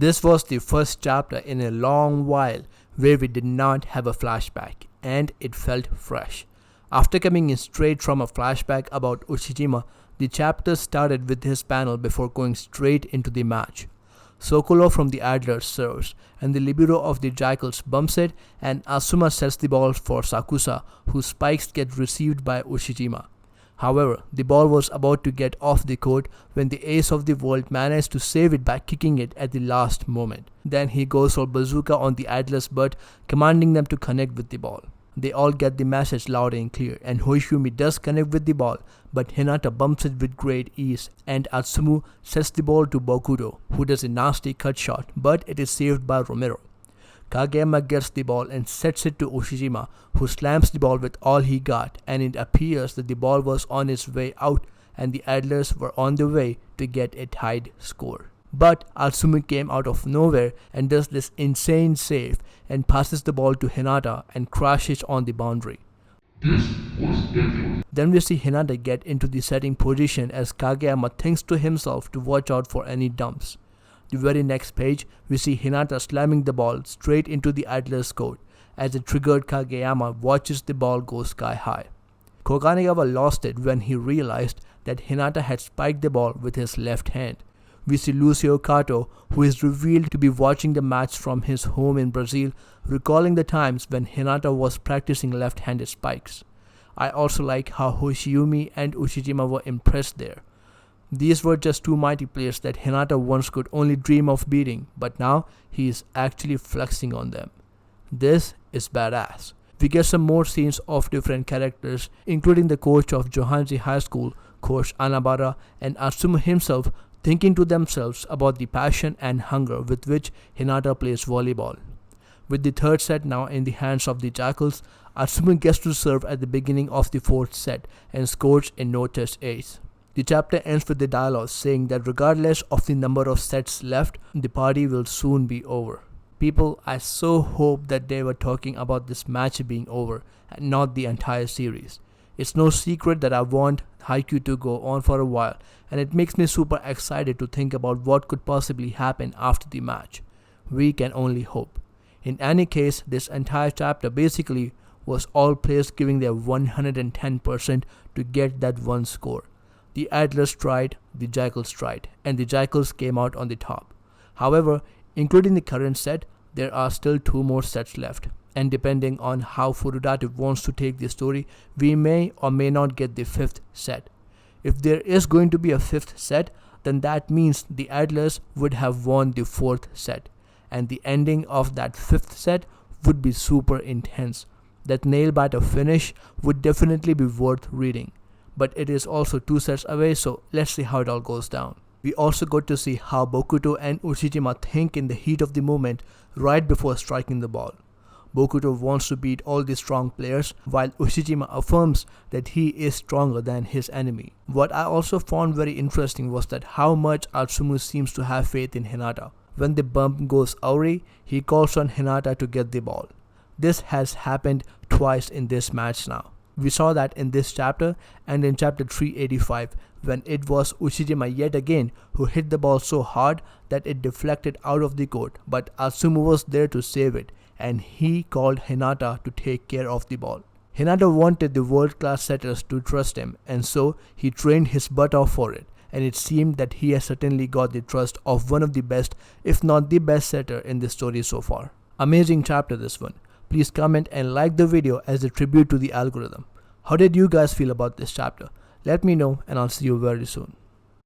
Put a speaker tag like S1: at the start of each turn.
S1: This was the first chapter in a long while where we did not have a flashback, and it felt fresh. After coming in straight from a flashback about Ushijima, the chapter started with his panel before going straight into the match. Sokolov from the Adler serves, and the libero of the Jackals bumps it, and Asuma sets the ball for Sakusa, whose spikes get received by Ushijima. However, the ball was about to get off the court when the ace of the world managed to save it by kicking it at the last moment. Then he goes for bazooka on the Adler's butt, commanding them to connect with the ball. They all get the message loud and clear, and Hoishumi does connect with the ball, but Hinata bumps it with great ease, and Atsumu sets the ball to Bokuto, who does a nasty cut shot, but it is saved by Romero. Kageyama gets the ball and sets it to Ushijima, who slams the ball with all he got, and it appears that the ball was on its way out and the Adlers were on the way to get a tied score. But Atsumu came out of nowhere and does this insane save and passes the ball to Hinata and crashes on the boundary.
S2: This was deadly.
S1: Then we see Hinata get into the setting position as Kageyama thinks to himself to watch out for any dumps. The very next page, we see Hinata slamming the ball straight into the Adler's court as a triggered Kageyama watches the ball go sky high. Koganegawa lost it when he realized that Hinata had spiked the ball with his left hand. We see Lucio Kato, who is revealed to be watching the match from his home in Brazil, recalling the times when Hinata was practicing left-handed spikes. I also like how Hoshiyumi and Ushijima were impressed there. These were just two mighty players that Hinata once could only dream of beating, but now he is actually flexing on them. This is badass. We get some more scenes of different characters, including the coach of Johanji High School, Coach Anabara, and Atsumu himself thinking to themselves about the passion and hunger with which Hinata plays volleyball. With the third set now in the hands of the Jackals, Atsumu gets to serve at the beginning of the fourth set and scores a no-touch ace. The chapter ends with the dialogue saying that regardless of the number of sets left, the party will soon be over. People, I so hope that they were talking about this match being over and not the entire series. It's no secret that I want Haikyu to go on for a while, and it makes me super excited to think about what could possibly happen after the match. We can only hope. In any case, this entire chapter basically was all players giving their 110% to get that one score. The Adlers tried, the Jackals tried, and the Jackals came out on the top. However, including the current set, there are still 2 more sets left, and depending on how Furudate wants to take the story, we may or may not get the 5th set. If there is going to be a 5th set, then that means the Adlers would have won the 4th set, and the ending of that 5th set would be super intense. That nail-biter finish would definitely be worth reading. But it is also 2 sets away, so let's see how it all goes down. We also got to see how Bokuto and Ushijima think in the heat of the moment right before striking the ball. Bokuto wants to beat all the strong players, while Ushijima affirms that he is stronger than his enemy. What I also found very interesting was that how much Atsumu seems to have faith in Hinata. When the bump goes awry, he calls on Hinata to get the ball. This has happened twice in this match now. We saw that in this chapter and in chapter 385 when it was Ushijima yet again who hit the ball so hard that it deflected out of the court, but Atsumu was there to save it and he called Hinata to take care of the ball. Hinata wanted the world-class setters to trust him, and so he trained his butt off for it, and it seemed that he has certainly got the trust of one of the best, if not the best setter in this story so far. Amazing chapter this one. Please comment and like the video as a tribute to the algorithm. How did you guys feel about this chapter? Let me know and I'll see you very soon.